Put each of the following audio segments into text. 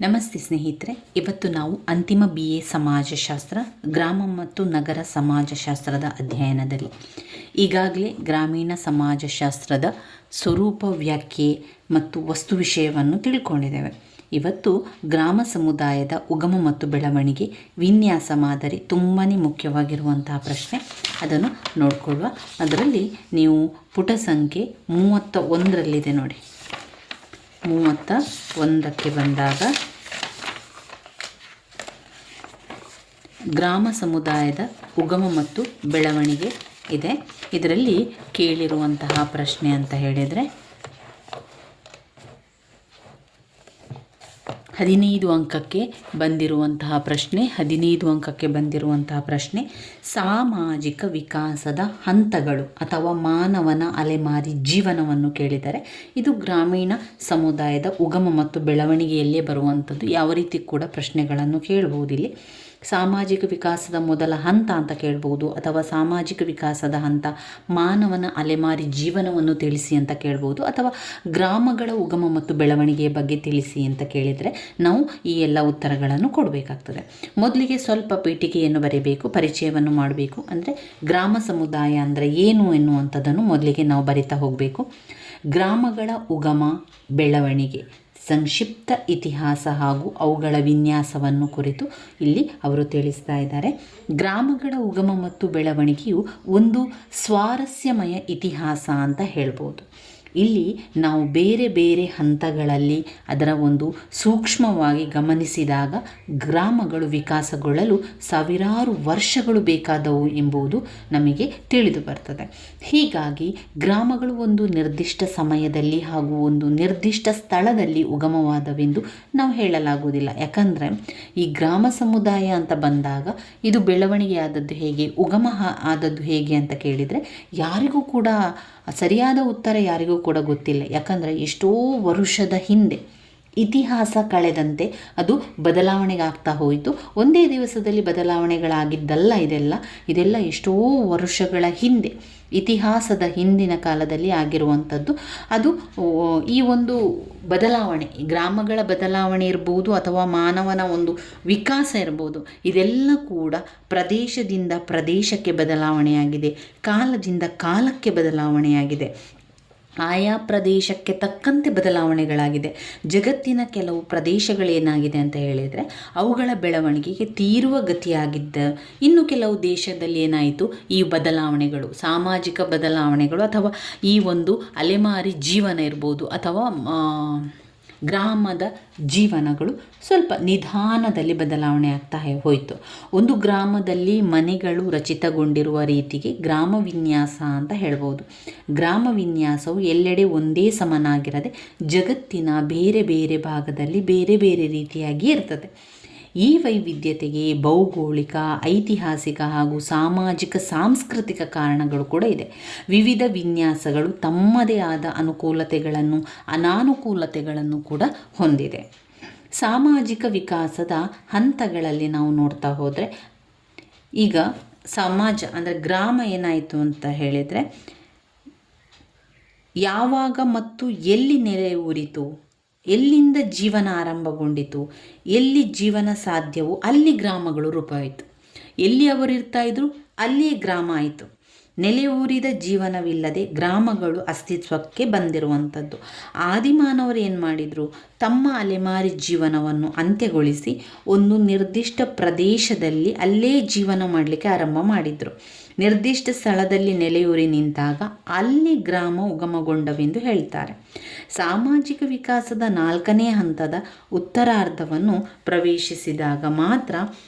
ನಮಸ್ತೆ ಸ್ನೇಹಿತರೆ, ಇವತ್ತು ನಾವು ಅಂತಿಮ BA ಸಮಾಜಶಾಸ್ತ್ರ ಗ್ರಾಮ ಮತ್ತು ನಗರ ಸಮಾಜಶಾಸ್ತ್ರದ ಅಧ್ಯಯನದಲ್ಲಿ ಈಗಾಗಲೇ ಗ್ರಾಮೀಣ ಸಮಾಜಶಾಸ್ತ್ರದ ಸ್ವರೂಪ, ವ್ಯಾಖ್ಯೆ ಮತ್ತು ವಸ್ತು ವಿಷಯವನ್ನು ತಿಳ್ಕೊಂಡಿದ್ದೇವೆ. ಇವತ್ತು ಗ್ರಾಮ ಸಮುದಾಯದ ಉಗಮ ಮತ್ತು ಬೆಳವಣಿಗೆ ವಿನ್ಯಾಸ ಮಾದರಿ ತುಂಬಾ ಮುಖ್ಯವಾಗಿರುವಂತಹ ಪ್ರಶ್ನೆ, ಅದನ್ನು ನೋಡಿಕೊಳ್ಳುವ. ಅದರಲ್ಲಿ ನೀವು ಪುಟ ಸಂಖ್ಯೆ 31ರಲ್ಲಿದೆ ನೋಡಿ. 31ಕ್ಕೆ ಬಂದಾಗ ಗ್ರಾಮ ಸಮುದಾಯದ ಉಗಮ ಮತ್ತು ಬೆಳವಣಿಗೆ ಇದೆ. ಇದರಲ್ಲಿ ಕೇಳಿರುವಂತಹ ಪ್ರಶ್ನೆ ಅಂತ ಹೇಳಿದರೆ 15 ಅಂಕಕ್ಕೆ ಬಂದಿರುವಂತಹ ಪ್ರಶ್ನೆ ಸಾಮಾಜಿಕ ವಿಕಾಸದ ಹಂತಗಳು ಅಥವಾ ಮಾನವನ ಅಲೆಮಾರಿ ಜೀವನವನ್ನು ಕೇಳಿದರೆ ಇದು ಗ್ರಾಮೀಣ ಸಮುದಾಯದ ಉಗಮ ಮತ್ತು ಬೆಳವಣಿಗೆಯಲ್ಲೇ ಬರುವಂಥದ್ದು. ಯಾವ ರೀತಿ ಕೂಡ ಪ್ರಶ್ನೆಗಳನ್ನು ಕೇಳಬಹುದು. ಇಲ್ಲಿ ಸಾಮಾಜಿಕ ವಿಕಾಸದ ಮೊದಲ ಹಂತ ಅಂತ ಕೇಳ್ಬೋದು, ಅಥವಾ ಸಾಮಾಜಿಕ ವಿಕಾಸದ ಹಂತ ಮಾನವನ ಅಲೆಮಾರಿ ಜೀವನವನ್ನು ತಿಳಿಸಿ ಅಂತ ಕೇಳ್ಬೋದು, ಅಥವಾ ಗ್ರಾಮಗಳ ಉಗಮ ಮತ್ತು ಬೆಳವಣಿಗೆಯ ಬಗ್ಗೆ ತಿಳಿಸಿ ಅಂತ ಕೇಳಿದರೆ ನಾವು ಈ ಎಲ್ಲ ಉತ್ತರಗಳನ್ನು ಕೊಡಬೇಕಾಗ್ತದೆ. ಮೊದಲಿಗೆ ಸ್ವಲ್ಪ ಪೀಠಿಕೆಯನ್ನು ಬರೀಬೇಕು, ಪರಿಚಯವನ್ನು ಮಾಡಬೇಕು. ಅಂದರೆ ಗ್ರಾಮ ಸಮುದಾಯ ಅಂದರೆ ಏನು ಎನ್ನುವಂಥದ್ದನ್ನು ಮೊದಲಿಗೆ ನಾವು ಬರಿತಾ ಹೋಗಬೇಕು. ಗ್ರಾಮಗಳ ಉಗಮ ಬೆಳವಣಿಗೆ ಸಂಕ್ಷಿಪ್ತ ಇತಿಹಾಸ ಹಾಗೂ ಅವುಗಳ ವಿನ್ಯಾಸವನ್ನು ಕುರಿತು ಇಲ್ಲಿ ಅವರು ತಿಳಿಸ್ತಾ ಇದ್ದಾರೆ. ಗ್ರಾಮಗಳ ಉಗಮ ಮತ್ತು ಬೆಳವಣಿಗೆಯು ಒಂದು ಸ್ವಾರಸ್ಯಮಯ ಇತಿಹಾಸ ಅಂತ ಹೇಳ್ಬೋದು. ಇಲ್ಲಿ ನಾವು ಬೇರೆ ಬೇರೆ ಹಂತಗಳಲ್ಲಿ ಅದರ ಒಂದು ಸೂಕ್ಷ್ಮವಾಗಿ ಗಮನಿಸಿದಾಗ ಗ್ರಾಮಗಳು ವಿಕಾಸಗೊಳ್ಳಲು ಸಾವಿರಾರು ವರ್ಷಗಳು ಬೇಕಾದವು ಎಂಬುದು ನಮಗೆ ತಿಳಿದು ಬರ್ತದೆ. ಹೀಗಾಗಿ ಗ್ರಾಮಗಳು ಒಂದು ನಿರ್ದಿಷ್ಟ ಸಮಯದಲ್ಲಿ ಹಾಗೂ ಒಂದು ನಿರ್ದಿಷ್ಟ ಸ್ಥಳದಲ್ಲಿ ಉಗಮವಾದವೆಂದು ನಾವು ಹೇಳಲಾಗುವುದಿಲ್ಲ. ಯಾಕಂದರೆ ಈ ಗ್ರಾಮ ಸಮುದಾಯ ಅಂತ ಬಂದಾಗ ಇದು ಬೆಳವಣಿಗೆ ಆದದ್ದು ಹೇಗೆ, ಉಗಮ ಆದದ್ದು ಹೇಗೆ ಅಂತ ಕೇಳಿದರೆ ಯಾರಿಗೂ ಕೂಡ ಸರಿಯಾದ ಉತ್ತರ ಯಾರಿಗೂ ಕೂಡ ಗೊತ್ತಿಲ್ಲ. ಯಾಕಂದರೆ ಎಷ್ಟೋ ವರ್ಷದ ಹಿಂದೆ ಇತಿಹಾಸ ಕಳೆದಂತೆ ಅದು ಬದಲಾವಣೆಗಾಗ್ತಾ ಹೋಯಿತು. ಒಂದೇ ದಿವಸದಲ್ಲಿ ಬದಲಾವಣೆಗಳಾಗಿದ್ದಲ್ಲ ಇದೆಲ್ಲ ಎಷ್ಟೋ ವರ್ಷಗಳ ಹಿಂದೆ, ಇತಿಹಾಸದ ಹಿಂದಿನ ಕಾಲದಲ್ಲಿ ಆಗಿರುವಂಥದ್ದು. ಅದು ಈ ಒಂದು ಬದಲಾವಣೆ, ಗ್ರಾಮಗಳ ಬದಲಾವಣೆ ಇರ್ಬೋದು ಅಥವಾ ಮಾನವನ ಒಂದು ವಿಕಾಸ ಇರ್ಬೋದು, ಇದೆಲ್ಲ ಕೂಡ ಪ್ರದೇಶದಿಂದ ಪ್ರದೇಶಕ್ಕೆ ಬದಲಾವಣೆಯಾಗಿದೆ, ಕಾಲದಿಂದ ಕಾಲಕ್ಕೆ ಬದಲಾವಣೆಯಾಗಿದೆ, ಆಯಾ ಪ್ರದೇಶಕ್ಕೆ ತಕ್ಕಂತೆ ಬದಲಾವಣೆಗಳಾಗಿದೆ. ಜಗತ್ತಿನ ಕೆಲವು ಪ್ರದೇಶಗಳೇನಾಗಿದೆ ಅಂತ ಹೇಳಿದರೆ ಅವುಗಳ ಬೆಳವಣಿಗೆಗೆ ತೀರುವ ಗತಿಯಾಗಿದ್ದ, ಇನ್ನು ಕೆಲವು ದೇಶದಲ್ಲಿ ಏನಾಯಿತು, ಈ ಬದಲಾವಣೆಗಳು, ಸಾಮಾಜಿಕ ಬದಲಾವಣೆಗಳು ಅಥವಾ ಈ ಒಂದು ಅಲೆಮಾರಿ ಜೀವನ ಇರ್ಬೋದು ಅಥವಾ ಗ್ರಾಮದ ಜೀವನಗಳು ಸ್ವಲ್ಪ ನಿಧಾನದಲ್ಲಿ ಬದಲಾವಣೆ ಆಗ್ತಾ ಹೋಯಿತು. ಒಂದು ಗ್ರಾಮದಲ್ಲಿ ಮನೆಗಳು ರಚಿತಗೊಂಡಿರುವ ರೀತಿಗೆ ಗ್ರಾಮ ವಿನ್ಯಾಸ ಅಂತ ಹೇಳ್ಬೋದು. ಗ್ರಾಮ ವಿನ್ಯಾಸವು ಎಲ್ಲೆಡೆ ಒಂದೇ ಸಮನಾಗಿರದೆ ಜಗತ್ತಿನ ಬೇರೆ ಬೇರೆ ಭಾಗದಲ್ಲಿ ಬೇರೆ ಬೇರೆ ರೀತಿಯಾಗಿ ಇರ್ತದೆ. ಈ ವೈವಿಧ್ಯತೆಗೆ ಭೌಗೋಳಿಕ, ಐತಿಹಾಸಿಕ ಹಾಗೂ ಸಾಮಾಜಿಕ ಸಾಂಸ್ಕೃತಿಕ ಕಾರಣಗಳು ಕೂಡ ಇದೆ. ವಿವಿಧ ವಿನ್ಯಾಸಗಳು ತಮ್ಮದೇ ಆದ ಅನುಕೂಲತೆಗಳನ್ನು ಅನಾನುಕೂಲತೆಗಳನ್ನು ಕೂಡ ಹೊಂದಿದೆ. ಸಾಮಾಜಿಕ ವಿಕಾಸದ ಹಂತಗಳಲ್ಲಿ ನಾವು ನೋಡ್ತಾ ಹೋದರೆ ಈಗ ಸಮಾಜ ಅಂದರೆ ಗ್ರಾಮ ಏನಾಯಿತು ಅಂತ ಹೇಳಿದರೆ ಯಾವಾಗ ಮತ್ತು ಎಲ್ಲಿ ನೆಲೆ ಊರಿತು, ಎಲ್ಲಿಂದ ಜೀವನ ಆರಂಭಗೊಂಡಿತು, ಎಲ್ಲಿ ಜೀವನ ಸಾಧ್ಯವೋ ಅಲ್ಲಿ ಗ್ರಾಮಗಳು ರೂಪವಾಯಿತು. ಎಲ್ಲಿ ಅವರು ಇರ್ತಾಯಿದ್ರು ಅಲ್ಲಿಯೇ ಗ್ರಾಮ ಆಯಿತು. ನೆಲೆ ಊರಿದ ಜೀವನವಿಲ್ಲದೆ ಗ್ರಾಮಗಳು ಅಸ್ತಿತ್ವಕ್ಕೆ ಬಂದಿರುವಂಥದ್ದು. ಆದಿಮಾನವರು ಏನು ಮಾಡಿದರು, ತಮ್ಮ ಅಲೆಮಾರಿ ಜೀವನವನ್ನು ಅಂತ್ಯಗೊಳಿಸಿ ಒಂದು ನಿರ್ದಿಷ್ಟ ಪ್ರದೇಶದಲ್ಲಿ ಅಲ್ಲೇ ಜೀವನ ಮಾಡಲಿಕ್ಕೆ ಆರಂಭ ಮಾಡಿದರು. ನಿರ್ದಿಷ್ಟ ಸ್ಥಳದಲ್ಲಿ ನೆಲೆಯೂರಿ ನಿಂತಾಗ ಅಲ್ಲಿ ಗ್ರಾಮ ಉಗಮಗೊಂಡವೆಂದು ಹೇಳ್ತಾರೆ. ಸಾಮಾಜಿಕ ವಿಕಾಸದ 4ನೇ ಹಂತದ ಉತ್ತರಾರ್ಧವನ್ನು ಪ್ರವೇಶಿಸಿದಾಗ ಮಾತ್ರ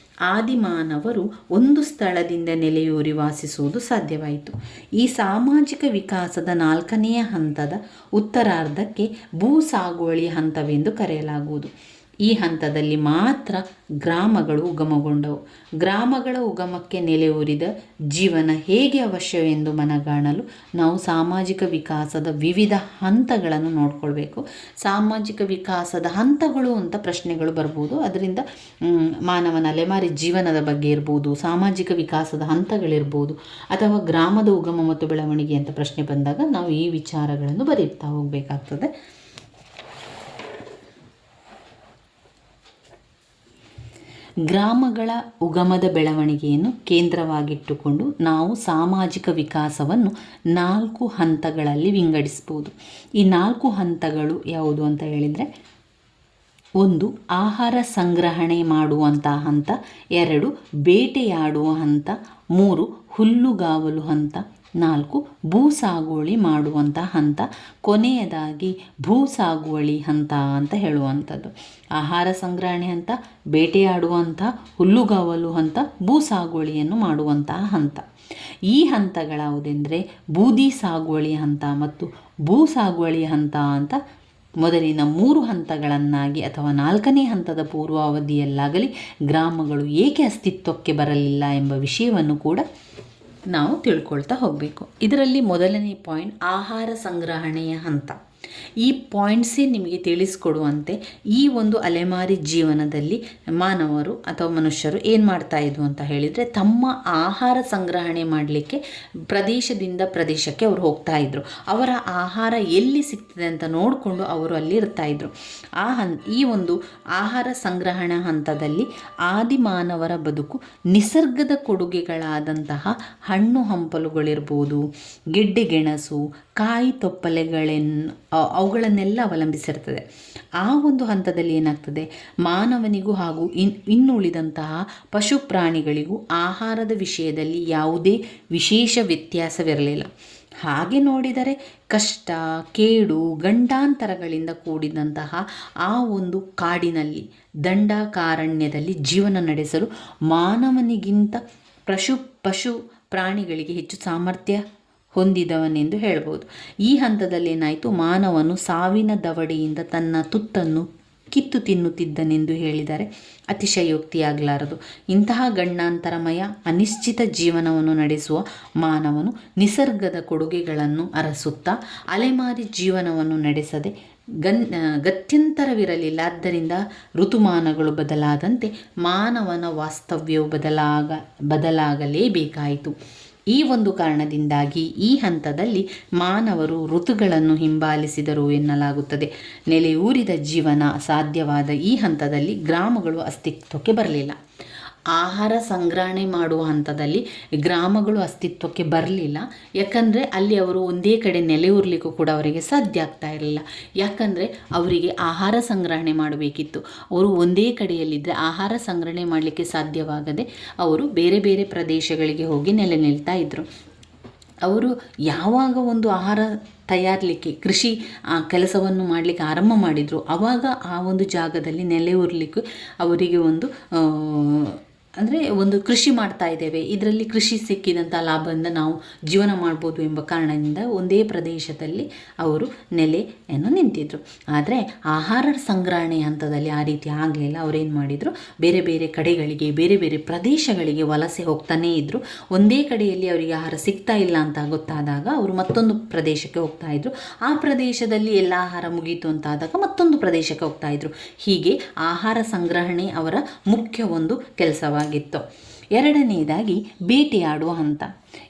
ಆದಿಮಾನವರು ಒಂದು ಸ್ಥಳದಿಂದ ನೆಲೆಯೂರಿ ವಾಸಿಸುವುದು ಸಾಧ್ಯವಾಯಿತು. ಈ ಸಾಮಾಜಿಕ ವಿಕಾಸದ 4ನೇ ಹಂತದ ಉತ್ತರಾರ್ಧಕ್ಕೆ ಭೂ ಸಾಗುವಳಿ ಹಂತವೆಂದು ಕರೆಯಲಾಗುವುದು. ಈ ಹಂತದಲ್ಲಿ ಮಾತ್ರ ಗ್ರಾಮಗಳು ಉಗಮಗೊಂಡವು. ಗ್ರಾಮಗಳ ಉಗಮಕ್ಕೆ ನೆಲೆಯೂರಿದ ಜೀವನ ಹೇಗೆ ಅವಶ್ಯವೆಂದು ಮನಗಾಣಲು ನಾವು ಸಾಮಾಜಿಕ ವಿಕಾಸದ ವಿವಿಧ ಹಂತಗಳನ್ನು ನೋಡ್ಕೊಳ್ಬೇಕು. ಸಾಮಾಜಿಕ ವಿಕಾಸದ ಹಂತಗಳು ಅಂತ ಪ್ರಶ್ನೆಗಳು ಬರ್ಬೋದು. ಅದರಿಂದ ಮಾನವನ ಅಲೆಮಾರಿ ಜೀವನದ ಬಗ್ಗೆ ಇರ್ಬೋದು, ಸಾಮಾಜಿಕ ವಿಕಾಸದ ಹಂತಗಳಿರ್ಬೋದು, ಅಥವಾ ಗ್ರಾಮದ ಉಗಮ ಮತ್ತು ಬೆಳವಣಿಗೆ ಅಂತ ಪ್ರಶ್ನೆ ಬಂದಾಗ ನಾವು ಈ ವಿಚಾರಗಳನ್ನು ಬರೀತಾ ಹೋಗಬೇಕಾಗ್ತದೆ. ಗ್ರಾಮಗಳ ಉಗಮದ ಬೆಳವಣಿಗೆಯನ್ನು ಕೇಂದ್ರವಾಗಿಟ್ಟುಕೊಂಡು ನಾವು ಸಾಮಾಜಿಕ ವಿಕಾಸವನ್ನು 4 ಹಂತಗಳಲ್ಲಿ ವಿಂಗಡಿಸ್ಬೋದು. ಈ 4 ಹಂತಗಳು ಯಾವುದು ಅಂತ ಹೇಳಿದರೆ, 1 ಆಹಾರ ಸಂಗ್ರಹಣೆ ಮಾಡುವಂಥ ಹಂತ, 2 ಬೇಟೆಯಾಡುವ ಹಂತ, 3 ಹುಲ್ಲುಗಾವಲು ಹಂತ, 4 ಭೂಸಾಗುವಳಿ ಮಾಡುವಂಥ ಹಂತ, ಕೊನೆಯದಾಗಿ ಭೂಸಾಗುವಳಿ ಹಂತ ಅಂತ ಹೇಳುವಂಥದ್ದು. ಆಹಾರ ಸಂಗ್ರಹಣೆ ಹಂತ, ಬೇಟೆಯಾಡುವಂಥ, ಹುಲ್ಲುಗಾವಲು ಹಂತ, ಭೂಸಾಗುವಳಿಯನ್ನು ಮಾಡುವಂತಹ ಹಂತ. ಈ ಹಂತಗಳಾವುದೆಂದರೆ ಬೂದಿ ಸಾಗುವಳಿ ಹಂತ ಮತ್ತು ಭೂಸಾಗುವಳಿ ಹಂತ ಅಂತ ಮೊದಲಿನ 3 ಹಂತಗಳನ್ನಾಗಿ ಅಥವಾ 4ನೇ ಹಂತದ ಪೂರ್ವಾವಧಿಯಲ್ಲಾಗಲಿ ಗ್ರಾಮಗಳು ಏಕೆ ಅಸ್ತಿತ್ವಕ್ಕೆ ಬರಲಿಲ್ಲ ಎಂಬ ವಿಷಯವನ್ನು ಕೂಡ ನಾವು ತಿಳ್ಕೊಳ್ತಾ ಹೋಗಬೇಕು. ಇದರಲ್ಲಿ ಮೊದಲನೇ ಪಾಯಿಂಟ್ ಆಹಾರ ಸಂಗ್ರಹಣೆಯ ಹಂತ. ಈ ಪಾಯಿಂಟ್ಸೇ ನಿಮಗೆ ತಿಳಿಸ್ಕೊಡುವಂತೆ ಈ ಒಂದು ಅಲೆಮಾರಿ ಜೀವನದಲ್ಲಿ ಮಾನವರು ಅಥವಾ ಮನುಷ್ಯರು ಏನು ಮಾಡ್ತಾಯಿದ್ರು ಅಂತ ಹೇಳಿದರೆ, ತಮ್ಮ ಆಹಾರ ಸಂಗ್ರಹಣೆ ಮಾಡಲಿಕ್ಕೆ ಪ್ರದೇಶದಿಂದ ಪ್ರದೇಶಕ್ಕೆ ಅವರು ಹೋಗ್ತಾಯಿದ್ರು. ಅವರ ಆಹಾರ ಎಲ್ಲಿ ಸಿಗ್ತದೆ ಅಂತ ನೋಡಿಕೊಂಡು ಅವರು ಅಲ್ಲಿ ಇರ್ತಾಯಿದ್ರು. ಈ ಒಂದು ಆಹಾರ ಸಂಗ್ರಹಣಾ ಹಂತದಲ್ಲಿ ಆದಿಮಾನವರ ಬದುಕು ನಿಸರ್ಗದ ಕೊಡುಗೆಗಳಾದಂತಹ ಹಣ್ಣು ಹಂಪಲುಗಳಿರ್ಬೋದು, ಗೆಡ್ಡೆ ಗೆಣಸು, ಕಾಯಿ ಅವುಗಳನ್ನೆಲ್ಲ ಅವಲಂಬಿಸಿರ್ತದೆ. ಆ ಒಂದು ಹಂತದಲ್ಲಿ ಏನಾಗ್ತದೆ, ಮಾನವನಿಗೂ ಹಾಗೂ ಇನ್ನುಳಿದಂತಹ ಪಶು ಪ್ರಾಣಿಗಳಿಗೂ ಆಹಾರದ ವಿಷಯದಲ್ಲಿ ಯಾವುದೇ ವಿಶೇಷ ವ್ಯತ್ಯಾಸವಿರಲಿಲ್ಲ. ಹಾಗೆ ನೋಡಿದರೆ ಕಷ್ಟ, ಕೇಡು, ಗಂಡಾಂತರಗಳಿಂದ ಕೂಡಿದಂತಹ ಆ ಒಂದು ಕಾಡಿನಲ್ಲಿ, ದಂಡಕಾರಣ್ಯದಲ್ಲಿ ಜೀವನ ನಡೆಸಲು ಮಾನವನಿಗಿಂತ ಪಶು ಪ್ರಾಣಿಗಳಿಗೆ ಹೆಚ್ಚು ಸಾಮರ್ಥ್ಯ ಹೊಂದಿದವನೆಂದು ಹೇಳ್ಬೋದು. ಈ ಹಂತದಲ್ಲಿ ಏನಾಯಿತು, ಮಾನವನು ಸಾವಿನ ದವಡೆಯಿಂದ ತನ್ನ ತುತ್ತನ್ನು ಕಿತ್ತು ತಿನ್ನುತ್ತಿದ್ದನೆಂದು ಹೇಳಿದರೆ ಅತಿಶಯೋಕ್ತಿಯಾಗಲಾರದು. ಇಂತಹ ಗಂಡಾಂತರಮಯ ಅನಿಶ್ಚಿತ ಜೀವನವನ್ನು ನಡೆಸುವ ಮಾನವನು ನಿಸರ್ಗದ ಕೊಡುಗೆಗಳನ್ನು ಅರಸುತ್ತಾ ಅಲೆಮಾರಿ ಜೀವನವನ್ನು ನಡೆಸದೆ ಗತ್ಯಂತರವಿರಲಿಲ್ಲ. ಆದ್ದರಿಂದ ಋತುಮಾನಗಳು ಬದಲಾದಂತೆ ಮಾನವನ ವಾಸ್ತವ್ಯವು ಬದಲಾಗಲೇಬೇಕಾಯಿತು. ಈ ಒಂದು ಕಾರಣದಿಂದಾಗಿ ಈ ಹಂತದಲ್ಲಿ ಮಾನವರು ಋತುಗಳನ್ನು ಹಿಂಬಾಲಿಸಿದರು ಎನ್ನಲಾಗುತ್ತದೆ. ನೆಲೆಯೂರಿದ ಜೀವನ ಸಾಧ್ಯವಾದ ಈ ಹಂತದಲ್ಲಿ ಗ್ರಾಮಗಳು ಅಸ್ತಿತ್ವಕ್ಕೆ ಬರಲಿಲ್ಲ. ಆಹಾರ ಸಂಗ್ರಹಣೆ ಮಾಡುವ ಹಂತದಲ್ಲಿ ಗ್ರಾಮಗಳು ಅಸ್ತಿತ್ವಕ್ಕೆ ಬರಲಿಲ್ಲ. ಯಾಕಂದರೆ ಅಲ್ಲಿ ಅವರು ಒಂದೇ ಕಡೆ ನೆಲೆಯೂರಲಿಕ್ಕೂ ಕೂಡ ಅವರಿಗೆ ಸಾಧ್ಯ ಆಗ್ತಾ ಇರಲಿಲ್ಲ. ಯಾಕಂದರೆ ಅವರಿಗೆ ಆಹಾರ ಸಂಗ್ರಹಣೆ ಮಾಡಬೇಕಿತ್ತು. ಅವರು ಒಂದೇ ಕಡೆಯಲ್ಲಿದ್ದರೆ ಆಹಾರ ಸಂಗ್ರಹಣೆ ಮಾಡಲಿಕ್ಕೆ ಸಾಧ್ಯವಾಗದೆ ಅವರು ಬೇರೆ ಬೇರೆ ಪ್ರದೇಶಗಳಿಗೆ ಹೋಗಿ ನೆಲೆ ನಿಲ್ತಾ ಇದ್ದರು. ಅವರು ಯಾವಾಗ ಒಂದು ಆಹಾರ ತಯಾರಲಿಕ್ಕೆ ಕೃಷಿ ಕೆಲಸವನ್ನು ಮಾಡಲಿಕ್ಕೆ ಆರಂಭ ಮಾಡಿದರು, ಆವಾಗ ಆ ಒಂದು ಜಾಗದಲ್ಲಿ ನೆಲೆಯೂರಲಿಕ್ಕೆ ಅವರಿಗೆ ಒಂದು ಕೃಷಿ ಮಾಡ್ತಾ ಇದ್ದೇವೆ, ಇದರಲ್ಲಿ ಕೃಷಿ ಸಿಕ್ಕಿದಂಥ ಲಾಭದಿಂದ ನಾವು ಜೀವನ ಮಾಡ್ಬೋದು ಎಂಬ ಕಾರಣದಿಂದ ಒಂದೇ ಪ್ರದೇಶದಲ್ಲಿ ಅವರು ನೆಲೆಯನ್ನು ನಿಂತಿದ್ರು. ಆದರೆ ಆಹಾರ ಸಂಗ್ರಹಣೆ ಹಂತದಲ್ಲಿ ಆ ರೀತಿ ಆಗಲಿಲ್ಲ. ಅವರೇನು ಮಾಡಿದರು, ಬೇರೆ ಬೇರೆ ಕಡೆಗಳಿಗೆ, ಬೇರೆ ಬೇರೆ ಪ್ರದೇಶಗಳಿಗೆ ವಲಸೆ ಹೋಗ್ತಾನೇ ಇದ್ದರು. ಒಂದೇ ಕಡೆಯಲ್ಲಿ ಅವರಿಗೆ ಆಹಾರ ಸಿಗ್ತಾ ಇಲ್ಲ ಅಂತ ಗೊತ್ತಾದಾಗ ಅವರು ಮತ್ತೊಂದು ಪ್ರದೇಶಕ್ಕೆ ಹೋಗ್ತಾ ಇದ್ರು. ಆ ಪ್ರದೇಶದಲ್ಲಿ ಎಲ್ಲ ಆಹಾರ ಮುಗೀತು ಅಂತಾದಾಗ ಮತ್ತೊಂದು ಪ್ರದೇಶಕ್ಕೆ ಹೋಗ್ತಾ ಇದ್ರು. ಹೀಗೆ ಆಹಾರ ಸಂಗ್ರಹಣೆ ಅವರ ಮುಖ್ಯ ಒಂದು ಕೆಲಸವಾಗಿತ್ತು. ಎರಡನೆಯದಾಗಿ ಬೇಟೆಯಾಡುವ ಹಂತ.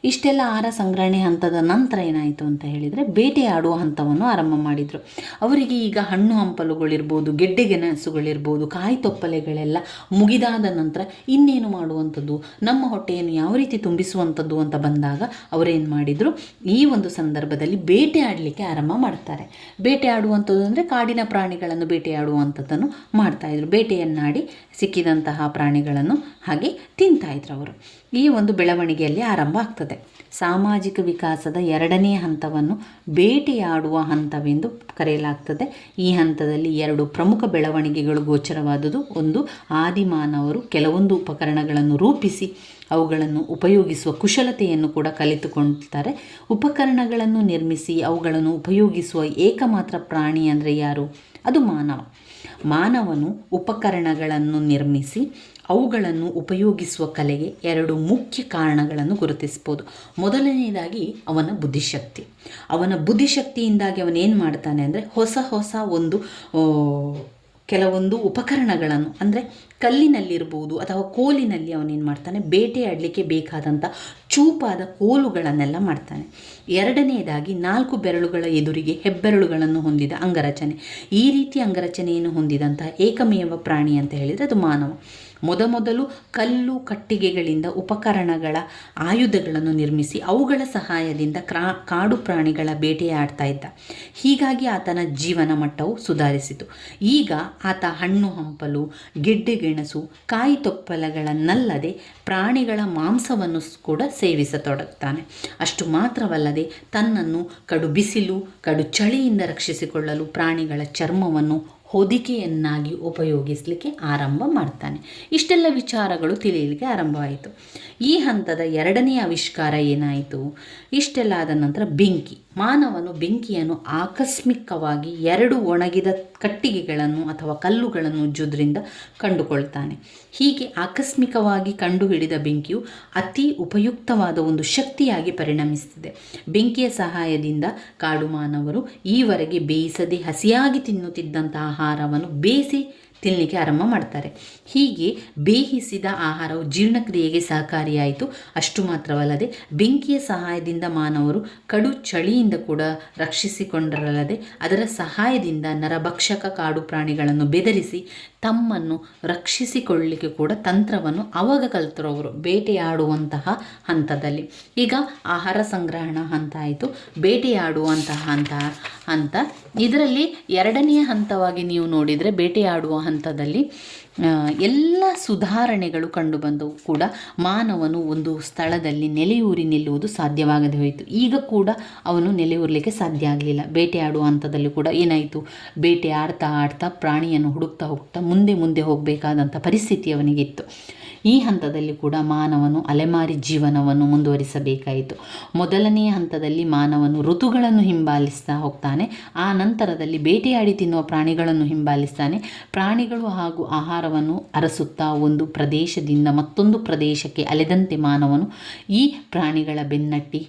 ಇಷ್ಟೆಲ್ಲ ಆಹಾರ ಸಂಗ್ರಹಣೆ ಹಂತದ ನಂತರ ಏನಾಯಿತು ಅಂತ ಹೇಳಿದರೆ ಬೇಟೆಯಾಡುವ ಹಂತವನ್ನು ಆರಂಭ ಮಾಡಿದರು. ಅವರಿಗೆ ಈಗ ಹಣ್ಣು ಹಂಪಲುಗಳಿರ್ಬೋದು, ಗೆಡ್ಡೆ ಗೆಣಸುಗಳಿರ್ಬೋದು, ಕಾಯಿ ತೊಪ್ಪಲೆಗಳೆಲ್ಲ ಮುಗಿದಾದ ನಂತರ ಇನ್ನೇನು ಮಾಡುವಂಥದ್ದು, ನಮ್ಮ ಹೊಟ್ಟೆಯನ್ನು ಯಾವ ರೀತಿ ತುಂಬಿಸುವಂಥದ್ದು ಅಂತ ಬಂದಾಗ ಅವರೇನು ಮಾಡಿದರು, ಈ ಒಂದು ಸಂದರ್ಭದಲ್ಲಿ ಬೇಟೆಯಾಡಲಿಕ್ಕೆ ಆರಂಭ ಮಾಡ್ತಾರೆ. ಬೇಟೆಯಾಡುವಂಥದ್ದು ಅಂದರೆ ಕಾಡಿನ ಪ್ರಾಣಿಗಳನ್ನು ಬೇಟೆಯಾಡುವಂಥದ್ದನ್ನು ಮಾಡ್ತಾಯಿದ್ರು. ಬೇಟೆಯನ್ನಾಡಿ ಸಿಕ್ಕಿದಂತಹ ಪ್ರಾಣಿಗಳನ್ನು ಹಾಗೆ ತಿಂತಾಯಿದ್ರು ಅವರು. ಈ ಒಂದು ಬೆಳವಣಿಗೆಯಲ್ಲಿ ಆರಂಭ ಆಗ್ತದೆ. ಸಾಮಾಜಿಕ ವಿಕಾಸದ ಎರಡನೇ ಹಂತವನ್ನು ಬೇಟೆಯಾಡುವ ಹಂತವೆಂದು ಕರೆಯಲಾಗ್ತದೆ. ಈ ಹಂತದಲ್ಲಿ 2 ಪ್ರಮುಖ ಬೆಳವಣಿಗೆಗಳು ಗೋಚರವಾದುದು. ಒಂದು, ಆದಿಮಾನವರು ಕೆಲವೊಂದು ಉಪಕರಣಗಳನ್ನು ರೂಪಿಸಿ ಅವುಗಳನ್ನು ಉಪಯೋಗಿಸುವ ಕುಶಲತೆಯನ್ನು ಕೂಡ ಕಲಿತುಕೊಳ್ತಾರೆ. ಉಪಕರಣಗಳನ್ನು ನಿರ್ಮಿಸಿ ಅವುಗಳನ್ನು ಉಪಯೋಗಿಸುವ ಏಕಮಾತ್ರ ಪ್ರಾಣಿ ಅಂದರೆ ಯಾರು? ಅದು ಮಾನವ. ಮಾನವನು ಉಪಕರಣಗಳನ್ನು ನಿರ್ಮಿಸಿ ಅವುಗಳನ್ನು ಉಪಯೋಗಿಸುವ ಕಲೆಗೆ 2 ಮುಖ್ಯ ಕಾರಣಗಳನ್ನು ಗುರುತಿಸ್ಬೋದು. ಮೊದಲನೆಯದಾಗಿ ಅವನ ಬುದ್ಧಿಶಕ್ತಿ. ಅವನ ಬುದ್ಧಿಶಕ್ತಿಯಿಂದಾಗಿ ಅವನೇನು ಮಾಡ್ತಾನೆ ಅಂದರೆ ಕೆಲವೊಂದು ಉಪಕರಣಗಳನ್ನು ಅಂದರೆ ಕಲ್ಲಿನಲ್ಲಿರ್ಬೋದು ಅಥವಾ ಕೋಲಿನಲ್ಲಿ ಅವನೇನು ಮಾಡ್ತಾನೆ, ಬೇಟೆಯಾಡಲಿಕ್ಕೆ ಬೇಕಾದಂಥ ಚೂಪಾದ ಕೋಲುಗಳನ್ನೆಲ್ಲ ಮಾಡ್ತಾನೆ. ಎರಡನೆಯದಾಗಿ 4 ಬೆರಳುಗಳ ಎದುರಿಗೆ ಹೆಬ್ಬೆರಳುಗಳನ್ನು ಹೊಂದಿದ ಅಂಗರಚನೆ. ಈ ರೀತಿ ಅಂಗರಚನೆಯನ್ನು ಹೊಂದಿದಂತಹ ಏಕಮೇವ ಪ್ರಾಣಿ ಅಂತ ಹೇಳಿದರೆ ಅದು ಮಾನವ. ಮೊದಮೊದಲು ಕಲ್ಲು ಕಟ್ಟಿಗೆಗಳಿಂದ ಉಪಕರಣಗಳ ಆಯುಧಗಳನ್ನು ನಿರ್ಮಿಸಿ ಅವುಗಳ ಸಹಾಯದಿಂದ ಕಾಡು ಪ್ರಾಣಿಗಳ ಬೇಟೆಯಾಡ್ತಾ ಇದ್ದ. ಹೀಗಾಗಿ ಆತನ ಜೀವನ ಮಟ್ಟವು ಸುಧಾರಿಸಿತು. ಈಗ ಆತ ಹಣ್ಣು ಹಂಪಲು, ಗೆಡ್ಡೆ ಗೆಣಸು, ಕಾಯಿ ತೊಪ್ಪಲಗಳನ್ನಲ್ಲದೆ ಪ್ರಾಣಿಗಳ ಮಾಂಸವನ್ನು ಕೂಡ ಸೇವಿಸತೊಡಗ್ತಾನೆ. ಅಷ್ಟು ಮಾತ್ರವಲ್ಲದೆ ತನ್ನನ್ನು ಕಡು ಬಿಸಿಲು, ಕಡು ಚಳಿಯಿಂದ ರಕ್ಷಿಸಿಕೊಳ್ಳಲು ಪ್ರಾಣಿಗಳ ಚರ್ಮವನ್ನು ಹೊದಿಕೆಯನ್ನಾಗಿ ಉಪಯೋಗಿಸಲಿಕ್ಕೆ ಆರಂಭ ಮಾಡ್ತಾನೆ. ಇಷ್ಟೆಲ್ಲ ವಿಚಾರಗಳು ತಿಳಿಯಲಿಕ್ಕೆ ಆರಂಭವಾಯಿತು. ಈ ಹಂತದ ಎರಡನೆಯ ಆವಿಷ್ಕಾರ ಏನಾಯಿತು? ಇಷ್ಟೆಲ್ಲ ಆದ ನಂತರ ಬೆಂಕಿ. ಮಾನವನು ಬೆಂಕಿಯನ್ನು ಆಕಸ್ಮಿಕವಾಗಿ 2 ಒಣಗಿದ ಕಟ್ಟಿಗೆಗಳನ್ನು ಅಥವಾ ಕಲ್ಲುಗಳನ್ನು ಉಜ್ಜುವುದರಿಂದ ಕಂಡುಕೊಳ್ತಾನೆ. ಹೀಗೆ ಆಕಸ್ಮಿಕವಾಗಿ ಕಂಡುಹಿಡಿದ ಬೆಂಕಿಯು ಅತಿ ಉಪಯುಕ್ತವಾದ ಒಂದು ಶಕ್ತಿಯಾಗಿ ಪರಿಣಮಿಸುತ್ತದೆ. ಬೆಂಕಿಯ ಸಹಾಯದಿಂದ ಕಾಡು ಮಾನವರು ಈವರೆಗೆ ಬೇಯಿಸದೆ ಹಸಿಯಾಗಿ ತಿನ್ನುತ್ತಿದ್ದಂತಹ ಆಹಾರವನ್ನು ಬೇಯಿಸಿ ತಿನ್ನಲಿಕ್ಕೆ ಆರಂಭ ಮಾಡ್ತಾರೆ. ಹೀಗೆ ಬೇಯಿಸಿದ ಆಹಾರವು ಜೀರ್ಣಕ್ರಿಯೆಗೆ ಸಹಕಾರಿಯಾಯಿತು. ಅಷ್ಟು ಮಾತ್ರವಲ್ಲದೆ ಬೆಂಕಿಯ ಸಹಾಯದಿಂದ ಮಾನವರು ಕಡು ಚಳಿಯಿಂದ ಕೂಡ ರಕ್ಷಿಸಿಕೊಂಡರಲ್ಲದೆ ಅದರ ಸಹಾಯದಿಂದ ನರಭಕ್ಷಕ ಕಾಡು ಪ್ರಾಣಿಗಳನ್ನು ಬೆದರಿಸಿ ತಮ್ಮನ್ನು ರಕ್ಷಿಸಿಕೊಳ್ಳಲಿಕ್ಕೆ ಕೂಡ ತಂತ್ರವನ್ನು ಅವಾಗ ಕಲಿತರವರು ಬೇಟೆಯಾಡುವಂತಹ ಹಂತದಲ್ಲಿ. ಈಗ ಆಹಾರ ಸಂಗ್ರಹಣಾ ಹಂತ ಆಯಿತು, ಬೇಟೆಯಾಡುವಂತಹ ಹಂತ. ಇದರಲ್ಲಿ ಎರಡನೆಯ ಹಂತವಾಗಿ ನೀವು ನೋಡಿದರೆ ಬೇಟೆಯಾಡುವ ಹಂತದಲ್ಲಿ ಎಲ್ಲ ಸುಧಾರಣೆಗಳು ಕಂಡುಬಂದವು ಕೂಡ. ಮಾನವನು ಒಂದು ಸ್ಥಳದಲ್ಲಿ ನೆಲೆಯೂರಿ ನಿಲ್ಲುವುದು ಸಾಧ್ಯವಾಗದೆ ಹೋಯಿತು. ಈಗ ಕೂಡ ಅವನು ನೆಲೆಯೂರಲಿಕ್ಕೆ ಸಾಧ್ಯ ಆಗಲಿಲ್ಲ. ಬೇಟೆಯಾಡುವ ಹಂತದಲ್ಲಿ ಕೂಡ ಏನಾಯಿತು, ಬೇಟೆ ಆಡ್ತಾ ಪ್ರಾಣಿಯನ್ನು ಹುಡುಕ್ತಾ ಹೋಗ್ತಾ ಮುಂದೆ ಹೋಗಬೇಕಾದಂಥ ಪರಿಸ್ಥಿತಿ ಅವನಿಗಿತ್ತು. ಈ ಹಂತದಲ್ಲಿ ಕೂಡ ಮಾನವನು ಅಲೆಮಾರಿ ಜೀವನವನ್ನು ಮುಂದುವರಿಸಬೇಕಾಯಿತು. ಮೊದಲನೆಯ ಹಂತದಲ್ಲಿ ಮಾನವನು ಋತುಗಳನ್ನು ಹಿಂಬಾಲಿಸ್ತಾ ಹೋಗ್ತಾನೆ. ಆ ನಂತರದಲ್ಲಿ ಬೇಟೆಯಾಡಿ ತಿನ್ನುವ ಪ್ರಾಣಿಗಳನ್ನು ಹಿಂಬಾಲಿಸ್ತಾನೆ. ಪ್ರಾಣಿಗಳು ಹಾಗೂ ಆಹಾರವನ್ನು ಅರಸುತ್ತಾ ಒಂದು ಪ್ರದೇಶದಿಂದ ಮತ್ತೊಂದು ಪ್ರದೇಶಕ್ಕೆ ಅಲೆದಂತೆ ಮಾನವನು ಈ ಪ್ರಾಣಿಗಳ ಬೆನ್ನಟ್ಟಿ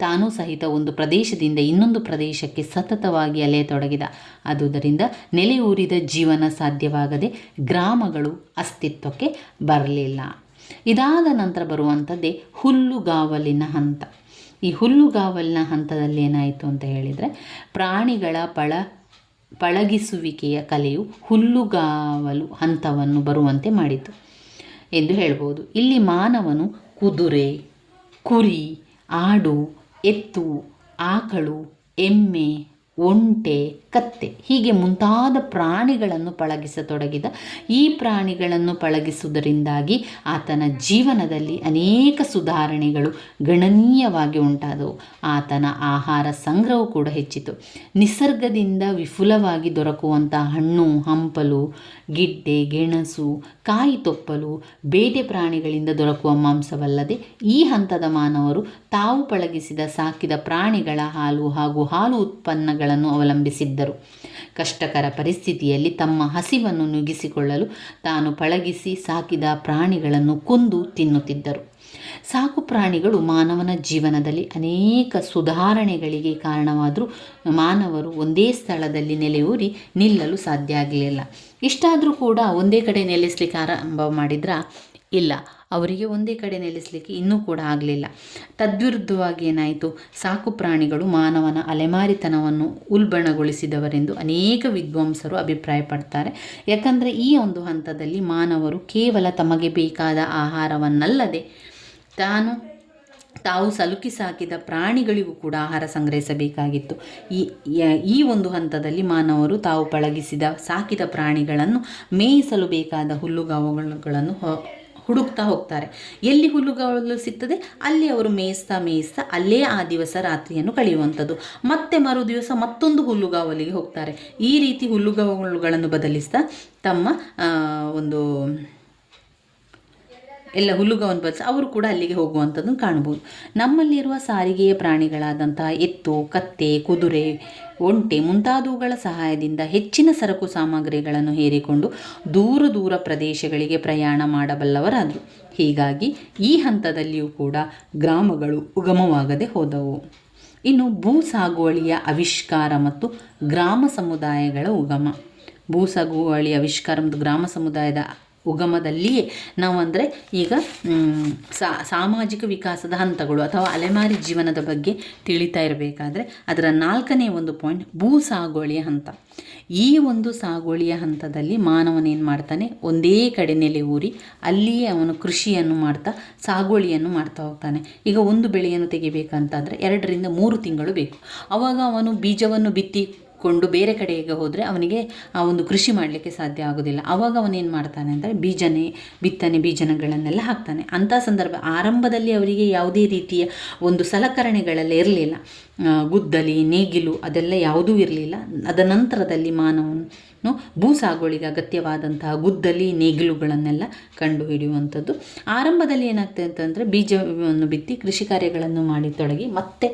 ತಾನೂ ಸಹಿತ ಒಂದು ಪ್ರದೇಶದಿಂದ ಇನ್ನೊಂದು ಪ್ರದೇಶಕ್ಕೆ ಸತತವಾಗಿ ಅಲೆಯತೊಡಗಿದ. ಆದುದರಿಂದ ನೆಲೆಯೂರಿದ ಜೀವನ ಸಾಧ್ಯವಾಗದೆ ಗ್ರಾಮಗಳು ಅಸ್ತಿತ್ವಕ್ಕೆ ಬರಲಿಲ್ಲ. ಇದಾದ ನಂತರ ಬರುವಂಥದ್ದೇ ಹುಲ್ಲುಗಾವಲಿನ ಹಂತ. ಈ ಹುಲ್ಲುಗಾವಲಿನ ಹಂತದಲ್ಲಿ ಏನಾಯಿತು ಅಂತ ಹೇಳಿದರೆ, ಪ್ರಾಣಿಗಳ ಪಳಗಿಸುವಿಕೆಯ ಕಲೆಯು ಹುಲ್ಲುಗಾವಲು ಹಂತವನ್ನು ಬರುವಂತೆ ಮಾಡಿತು ಎಂದು ಹೇಳ್ಬೋದು. ಇಲ್ಲಿ ಮಾನವನು ಕುದುರೆ, ಕುರಿ, ಆಡು, ಎತ್ತು, ಆಕಳು, ಎಮ್ಮೆ, ಒಂಟೆ, ಕತ್ತೆ ಹೀಗೆ ಮುಂತಾದ ಪ್ರಾಣಿಗಳನ್ನು ಪಳಗಿಸತೊಡಗಿದ. ಈ ಪ್ರಾಣಿಗಳನ್ನು ಪಳಗಿಸುವುದರಿಂದಾಗಿ ಆತನ ಜೀವನದಲ್ಲಿ ಅನೇಕ ಸುಧಾರಣೆಗಳು ಗಣನೀಯವಾಗಿ ಉಂಟಾದವು. ಆತನ ಆಹಾರ ಸಂಗ್ರಹವು ಕೂಡ ಹೆಚ್ಚಿತು. ನಿಸರ್ಗದಿಂದ ವಿಪುಲವಾಗಿ ದೊರಕುವಂಥ ಹಣ್ಣು ಹಂಪಲು, ಗಿಡ್ಡೆ ಗೆಣಸು, ಕಾಯಿ ತೊಪ್ಪಲು, ಬೇಟೆ ಪ್ರಾಣಿಗಳಿಂದ ದೊರಕುವ ಮಾಂಸವಲ್ಲದೆ ಈ ಹಂತದ ಮಾನವರು ತಾವು ಪಳಗಿಸಿದ ಸಾಕಿದ ಪ್ರಾಣಿಗಳ ಹಾಲು ಹಾಗೂ ಹಾಲು ಉತ್ಪನ್ನಗಳನ್ನು ಅವಲಂಬಿಸಿದ್ದರು. ಕಷ್ಟಕರ ಪರಿಸ್ಥಿತಿಯಲ್ಲಿ ತಮ್ಮ ಹಸಿವನ್ನು ನುಗ್ಗಿಸಿಕೊಳ್ಳಲು ತಾನು ಪಳಗಿಸಿ ಸಾಕಿದ ಪ್ರಾಣಿಗಳನ್ನು ಕೊಂದು ತಿನ್ನುತ್ತಿದ್ದರು. ಸಾಕು ಪ್ರಾಣಿಗಳು ಮಾನವನ ಜೀವನದಲ್ಲಿ ಅನೇಕ ಸುಧಾರಣೆಗಳಿಗೆ ಕಾರಣವಾದರೂ ಮಾನವರು ಒಂದೇ ಸ್ಥಳದಲ್ಲಿ ನೆಲೆಯೂರಿ ನಿಲ್ಲಲು ಸಾಧ್ಯ ಆಗಲಿಲ್ಲ. ಇಷ್ಟಾದರೂ ಕೂಡ ಒಂದೇ ಕಡೆ ನೆಲೆಸಲಿಕ್ಕೆ ಆರಂಭ ಮಾಡಿದ್ರ ಇಲ್ಲ, ಅವರಿಗೆ ಒಂದೇ ಕಡೆ ನೆಲೆಸಲಿಕ್ಕೆ ಇನ್ನೂ ಕೂಡ ಆಗಲಿಲ್ಲ. ತದ್ವಿರುದ್ಧವಾಗಿ ಏನಾಯಿತು, ಸಾಕು ಪ್ರಾಣಿಗಳು ಮಾನವನ ಅಲೆಮಾರಿತನವನ್ನು ಉಲ್ಬಣಗೊಳಿಸಿದವರೆಂದು ಅನೇಕ ವಿದ್ವಾಂಸರು ಅಭಿಪ್ರಾಯಪಡ್ತಾರೆ. ಯಾಕಂದರೆ ಈ ಒಂದು ಹಂತದಲ್ಲಿ ಮಾನವರು ಕೇವಲ ತಮಗೆ ಬೇಕಾದ ಆಹಾರವನ್ನಲ್ಲದೆ ತಾವು ಸಲುಕಿ ಸಾಕಿದ ಪ್ರಾಣಿಗಳಿಗೂ ಕೂಡ ಆಹಾರ ಸಂಗ್ರಹಿಸಬೇಕಾಗಿತ್ತು. ಈ ಒಂದು ಹಂತದಲ್ಲಿ ಮಾನವರು ತಾವು ಪಳಗಿಸಿದ ಸಾಕಿದ ಪ್ರಾಣಿಗಳನ್ನು ಮೇಯಿಸಲು ಬೇಕಾದ ಹುಲ್ಲುಗಾವಲುಗಳನ್ನು ಹುಡುಕ್ತಾ ಹೋಗ್ತಾರೆ. ಎಲ್ಲಿ ಹುಲ್ಲುಗಾವಲು ಸಿಗ್ತದೆ ಅಲ್ಲಿ ಅವರು ಮೇಯಿಸ್ತಾ ಅಲ್ಲೇ ಆ ದಿವಸ ರಾತ್ರಿಯನ್ನು ಕಳೆಯುವಂಥದ್ದು. ಮತ್ತೆ ಮರು ದಿವಸ ಮತ್ತೊಂದು ಹುಲ್ಲುಗಾವಲಿಗೆ ಹೋಗ್ತಾರೆ. ಈ ರೀತಿ ಹುಲ್ಲುಗಾವಲುಗಳನ್ನು ಬದಲಿಸ್ತಾ ತಮ್ಮ ಒಂದು ಎಲ್ಲ ಹುಲ್ಲುಗಾವಲು ಬದಲಿಸಿ ಅವರು ಕೂಡ ಅಲ್ಲಿಗೆ ಹೋಗುವಂಥದ್ದನ್ನು ಕಾಣ್ಬೋದು. ನಮ್ಮಲ್ಲಿರುವ ಸಾರಿಗೆಯ ಪ್ರಾಣಿಗಳಾದಂಥ ಎತ್ತು, ಕತ್ತೆ, ಕುದುರೆ, ಒಂಟೆ ಮುಂತಾದವುಗಳ ಸಹಾಯದಿಂದ ಹೆಚ್ಚಿನ ಸರಕು ಸಾಮಗ್ರಿಗಳನ್ನು ಹೇರಿಕೊಂಡು ದೂರ ಪ್ರದೇಶಗಳಿಗೆ ಪ್ರಯಾಣ ಮಾಡಬಲ್ಲವರಾದರು. ಹೀಗಾಗಿ ಈ ಹಂತದಲ್ಲಿಯೂ ಕೂಡ ಗ್ರಾಮಗಳು ಉಗಮವಾಗದೆ ಹೋದವು. ಇನ್ನು ಭೂ ಸಾಗುವಳಿಯ ಆವಿಷ್ಕಾರ ಮತ್ತು ಗ್ರಾಮ ಸಮುದಾಯಗಳ ಉಗಮ. ಭೂ ಸಾಗುವಳಿ ಆವಿಷ್ಕಾರ ಮತ್ತು ಗ್ರಾಮ ಸಮುದಾಯದ ಉಗಮದಲ್ಲಿಯೇ ನಾವು ಅಂದರೆ ಈಗ ಸಾಮಾಜಿಕ ವಿಕಾಸದ ಹಂತಗಳು ಅಥವಾ ಅಲೆಮಾರಿ ಜೀವನದ ಬಗ್ಗೆ ತಿಳಿತಾ ಇರಬೇಕಾದ್ರೆ ಅದರ 4ನೇ ಒಂದು ಪಾಯಿಂಟ್ ಭೂ ಸಾಗುವಳಿಯ ಹಂತ. ಈ ಒಂದು ಸಾಗುವಳಿಯ ಹಂತದಲ್ಲಿ ಮಾನವನೇನು ಮಾಡ್ತಾನೆ, ಒಂದೇ ಕಡೆ ನೆಲೆ ಊರಿ ಅಲ್ಲಿಯೇ ಅವನು ಕೃಷಿಯನ್ನು ಮಾಡ್ತಾ ಸಾಗುವಳಿಯನ್ನು ಮಾಡ್ತಾ ಹೋಗ್ತಾನೆ. ಈಗ ಒಂದು ಬೆಳೆಯನ್ನು ತೆಗಿಬೇಕಂತಂದರೆ 2 ರಿಂದ 3 ತಿಂಗಳು ಬೇಕು. ಆವಾಗ ಅವನು ಬೀಜವನ್ನು ಬಿತ್ತಿಕೊಂಡು ಬೇರೆ ಕಡೆಗೆ ಹೋದರೆ ಅವನಿಗೆ ಆ ಒಂದು ಕೃಷಿ ಮಾಡಲಿಕ್ಕೆ ಸಾಧ್ಯ ಆಗೋದಿಲ್ಲ. ಆವಾಗ ಅವನೇನು ಮಾಡ್ತಾನೆ ಅಂದರೆ ಬಿತ್ತನೆ ಬೀಜನಗಳನ್ನೆಲ್ಲ ಹಾಕ್ತಾನೆ. ಅಂಥ ಸಂದರ್ಭ ಆರಂಭದಲ್ಲಿ ಅವರಿಗೆ ಯಾವುದೇ ರೀತಿಯ ಒಂದು ಸಲಕರಣೆಗಳೆಲ್ಲ ಇರಲಿಲ್ಲ. ಗುದ್ದಲಿ, ನೇಗಿಲು ಅದೆಲ್ಲ ಯಾವುದೂ ಇರಲಿಲ್ಲ. ಅದ ನಂತರದಲ್ಲಿ ಮಾನವನು ಭೂ ಸಾಗುವಳಿಗೆ ಅಗತ್ಯವಾದಂತಹ ಗುದ್ದಲಿ, ನೇಗಿಲುಗಳನ್ನೆಲ್ಲ ಕಂಡುಹಿಡಿಯುವಂಥದ್ದು. ಆರಂಭದಲ್ಲಿ ಏನಾಗ್ತದೆ ಅಂತಂದರೆ ಬೀಜವನ್ನು ಬಿತ್ತಿ ಕೃಷಿ ಕಾರ್ಯಗಳನ್ನು ಮಾಡಿ ತೊಡಗಿ ಮತ್ತೆ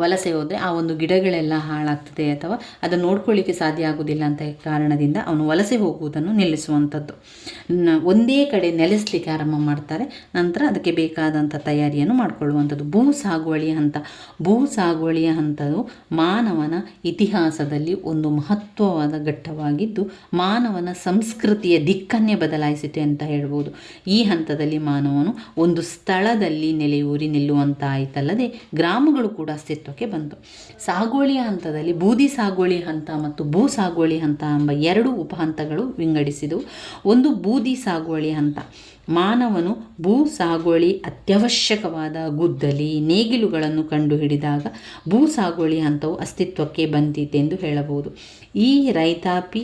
ವಲಸೆ ಹೋದರೆ ಆ ಒಂದು ಗಿಡಗಳೆಲ್ಲ ಹಾಳಾಗ್ತದೆ ಅಥವಾ ಅದನ್ನು ನೋಡ್ಕೊಳ್ಳಿಕ್ಕೆ ಸಾಧ್ಯ ಆಗೋದಿಲ್ಲ ಅಂತ ಕಾರಣದಿಂದ ಅವನು ವಲಸೆ ಹೋಗುವುದನ್ನು ನಿಲ್ಲಿಸುವಂಥದ್ದು. ಒಂದೇ ಕಡೆ ನೆಲೆಸಲಿಕ್ಕೆ ಆರಂಭ ಮಾಡ್ತಾರೆ. ನಂತರ ಅದಕ್ಕೆ ಬೇಕಾದಂಥ ತಯಾರಿಯನ್ನು ಮಾಡಿಕೊಳ್ಳುವಂಥದ್ದು. ಭೂ ಸಾಗುವಳಿಯ ಹಂತ. ಭೂ ಸಾಗುವಳಿಯ ಹಂತವು ಮಾನವನ ಇತಿಹಾಸದಲ್ಲಿ ಒಂದು ಮಹತ್ವವಾದ ಘಟ್ಟವಾಗಿದ್ದು ಮಾನವನ ಸಂಸ್ಕೃತಿಯ ದಿಕ್ಕನ್ನೇ ಬದಲಾಯಿಸಿತು ಅಂತ ಹೇಳ್ಬೋದು. ಈ ಹಂತದಲ್ಲಿ ಮಾನವನು ಒಂದು ಸ್ಥಳದಲ್ಲಿ ನೆಲೆಯೂರಿ ನಿಲ್ಲುವಂತಾಯಿತಲ್ಲದೆ ಗ್ರಾಮಗಳು ಕೂಡ ಅಸ್ತಿತ್ವಕ್ಕೆ ಬಂತು. ಸಾಗುವಳಿಯ ಹಂತದಲ್ಲಿ ಬೂದಿ ಸಾಗುವಳಿ ಹಂತ ಮತ್ತು ಭೂ ಸಾಗುವಳಿ ಹಂತ ಎಂಬ 2 ಉಪಹಂತಗಳು ವಿಂಗಡಿಸಿದವು. ಒಂದು ಬೂದಿ ಸಾಗುವಳಿ ಹಂತ. ಮಾನವನು ಭೂ ಸಾಗುವಳಿ ಅತ್ಯವಶ್ಯಕವಾದ ಗುದ್ದಲಿ, ನೇಗಿಲುಗಳನ್ನು ಕಂಡುಹಿಡಿದಾಗ ಭೂ ಸಾಗುವಳಿ ಹಂತವು ಅಸ್ತಿತ್ವಕ್ಕೆ ಬಂದಿತೆಂದು ಹೇಳಬಹುದು. ಈ ರೈತಾಪಿ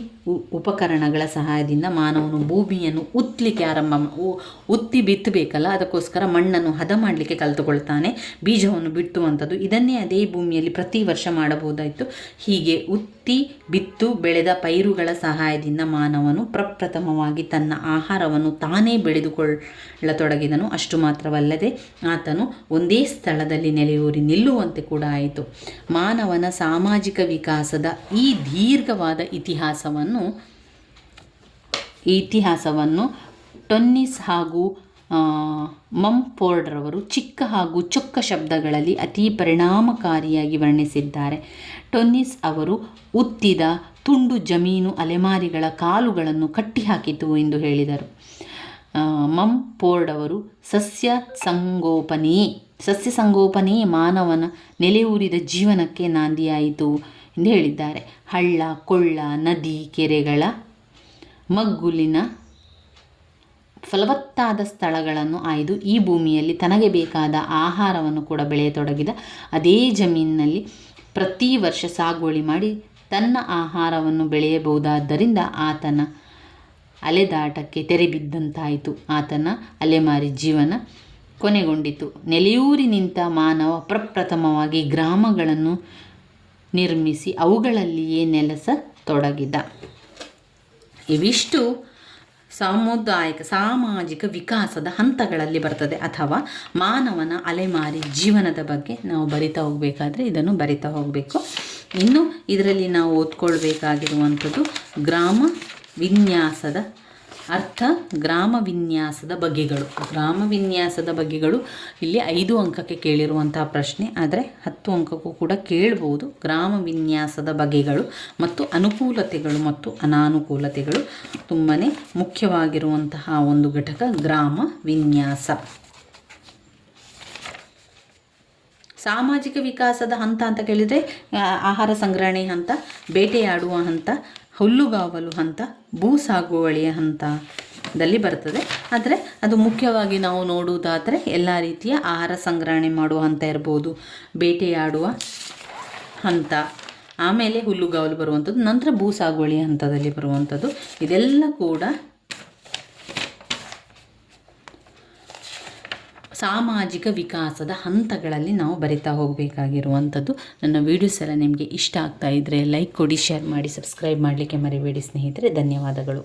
ಉಪಕರಣಗಳ ಸಹಾಯದಿಂದ ಮಾನವನು ಭೂಮಿಯನ್ನು ಉತ್ತಲಿಕ್ಕೆ ಉತ್ತಿ ಬಿತ್ತಬೇಕಲ್ಲ, ಅದಕ್ಕೋಸ್ಕರ ಮಣ್ಣನ್ನು ಹದ ಮಾಡಲಿಕ್ಕೆ ಕಲಿತುಕೊಳ್ತಾನೆ. ಬೀಜವನ್ನು ಬಿತ್ತುವಂಥದ್ದು ಇದನ್ನೇ ಅದೇ ಭೂಮಿಯಲ್ಲಿ ಪ್ರತಿ ವರ್ಷ ಮಾಡಬಹುದಾಯಿತು. ಹೀಗೆ ಉತ್ತಿ ಬಿತ್ತು ಬೆಳೆದ ಪೈರುಗಳ ಸಹಾಯದಿಂದ ಮಾನವನು ಪ್ರಪ್ರಥಮವಾಗಿ ತನ್ನ ಆಹಾರವನ್ನು ತಾನೇ ಬೆಳೆದುಕೊಳ್ಳತೊಡಗಿದನು. ಅಷ್ಟು ಮಾತ್ರವಲ್ಲದೆ ಆತನು ಒಂದೇ ಸ್ಥಳದಲ್ಲಿ ನೆಲೆಯೂರಿ ನಿಲ್ಲುವಂತೆ ಕೂಡ ಆಯಿತು. ಮಾನವನ ಸಾಮಾಜಿಕ ವಿಕಾಸದ ಈ ದೀರ್ಘವಾದ ಇತಿಹಾಸವನ್ನು ಟೊನ್ನಿಸ್ ಹಾಗೂ ಮಂಫೋರ್ಡ್ರವರು ಚಿಕ್ಕ ಹಾಗೂ ಚೊಕ್ಕ ಶಬ್ದಗಳಲ್ಲಿ ಅತಿ ಪರಿಣಾಮಕಾರಿಯಾಗಿ ವರ್ಣಿಸಿದ್ದಾರೆ. ಟೊನ್ನಿಸ್ ಅವರು ಉತ್ತಿದ ತುಂಡು ಜಮೀನು ಅಲೆಮಾರಿಗಳ ಕಾಲುಗಳನ್ನು ಕಟ್ಟಿಹಾಕಿತು ಎಂದು ಹೇಳಿದರು. ಮಂಫೋರ್ಡ್ ಅವರು ಸಸ್ಯ ಸಂಗೋಪನೆಯೇ ಮಾನವನ ನೆಲೆಯೂರಿದ ಜೀವನಕ್ಕೆ ನಾಂದಿಯಾಯಿತು ಎಂದು ಹೇಳಿದ್ದಾರೆ. ಹಳ್ಳ, ಕೊಳ್ಳ, ನದಿ, ಕೆರೆಗಳ ಮಗ್ಗುಲಿನ ಫಲವತ್ತಾದ ಸ್ಥಳಗಳನ್ನು ಆಯ್ದು ಈ ಭೂಮಿಯಲ್ಲಿ ತನಗೆ ಬೇಕಾದ ಆಹಾರವನ್ನು ಕೂಡ ಬೆಳೆಯತೊಡಗಿದ. ಅದೇ ಜಮೀನಿನಲ್ಲಿ ಪ್ರತಿ ವರ್ಷ ಸಾಗುವಳಿ ಮಾಡಿ ತನ್ನ ಆಹಾರವನ್ನು ಬೆಳೆಯಬಹುದಾದ್ದರಿಂದ ಆತನ ಅಲೆದಾಟಕ್ಕೆ ತೆರೆ ಬಿದ್ದಂತಾಯಿತು. ಆತನ ಅಲೆಮಾರಿ ಜೀವನ ಕೊನೆಗೊಂಡಿತು. ನೆಲೆಯೂರಿ ನಿಂತ ಮಾನವ ಪ್ರಪ್ರಥಮವಾಗಿ ಗ್ರಾಮಗಳನ್ನು ನಿರ್ಮಿಸಿ ಅವುಗಳಲ್ಲಿಯೇ ನೆಲೆಸತೊಡಗಿದ. ಇವಿಷ್ಟು ಸಾಮಾಜಿಕ ವಿಕಾಸದ ಹಂತಗಳಲ್ಲಿ ಬರ್ತದೆ ಅಥವಾ ಮಾನವನ ಅಲೆಮಾರಿ ಜೀವನದ ಬಗ್ಗೆ ನಾವು ಬರಿತಾ ಹೋಗಬೇಕಾದ್ರೆ ಇದನ್ನು ಬರಿತಾ ಹೋಗಬೇಕು. ಇನ್ನು ಇದರಲ್ಲಿ ನಾವು ಓದ್ಕೊಳ್ಬೇಕಾಗಿರುವಂಥದ್ದು ಗ್ರಾಮ ವಿನ್ಯಾಸದ ಅರ್ಥ, ಗ್ರಾಮ ವಿನ್ಯಾಸದ ಬಗೆಗಳು. ಇಲ್ಲಿ 5 ಅಂಕಕ್ಕೆ ಕೇಳಿರುವಂತಹ ಪ್ರಶ್ನೆ, ಆದರೆ 10 ಅಂಕಕ್ಕೂ ಕೂಡ ಕೇಳಬಹುದು. ಗ್ರಾಮ ವಿನ್ಯಾಸದ ಬಗೆಗಳು ಮತ್ತು ಅನುಕೂಲತೆಗಳು ಮತ್ತು ಅನಾನುಕೂಲತೆಗಳು ತುಂಬಾ ಮುಖ್ಯವಾಗಿರುವಂತಹ ಒಂದು ಘಟಕ ಗ್ರಾಮ ವಿನ್ಯಾಸ. ಸಾಮಾಜಿಕ ವಿಕಾಸದ ಹಂತ ಅಂತ ಕೇಳಿದರೆ ಆಹಾರ ಸಂಗ್ರಹಣೆ ಹಂತ, ಬೇಟೆಯಾಡುವ ಹಂತ, ಹುಲ್ಲುಗಾವಲು ಹಂತ, ಭೂ ಸಾಗುವಳಿಯ ಹಂತದಲ್ಲಿ ಬರ್ತದೆ. ಆದರೆ ಅದು ಮುಖ್ಯವಾಗಿ ನಾವು ನೋಡುವುದಾದರೆ ಎಲ್ಲ ರೀತಿಯ ಆಹಾರ ಸಂಗ್ರಹಣೆ ಮಾಡುವ ಹಂತ ಇರ್ಬೋದು, ಬೇಟೆಯಾಡುವ ಹಂತ, ಆಮೇಲೆ ಹುಲ್ಲುಗಾವಲು ಬರುವಂಥದ್ದು, ನಂತರ ಭೂ ಸಾಗುವಳಿಯ ಹಂತದಲ್ಲಿ ಬರುವಂಥದ್ದು. ಇದೆಲ್ಲ ಕೂಡ ಸಾಮಾಜಿಕ ವಿಕಾಸದ ಹಂತಗಳಲ್ಲಿ ನಾವು ಬರಿತಾ ಹೋಗಬೇಕಾಗಿರುವಂಥದ್ದು. ನನ್ನ ವೀಡಿಯೋಸ್ ಎಲ್ಲ ನಿಮಗೆ ಇಷ್ಟ ಆಗ್ತಾ ಇದ್ದರೆ ಲೈಕ್ ಕೊಡಿ, ಶೇರ್ ಮಾಡಿ, ಸಬ್ಸ್ಕ್ರೈಬ್ ಮಾಡಲಿಕ್ಕೆ ಮರಿಬೇಡಿ ಸ್ನೇಹಿತರೆ. ಧನ್ಯವಾದಗಳು.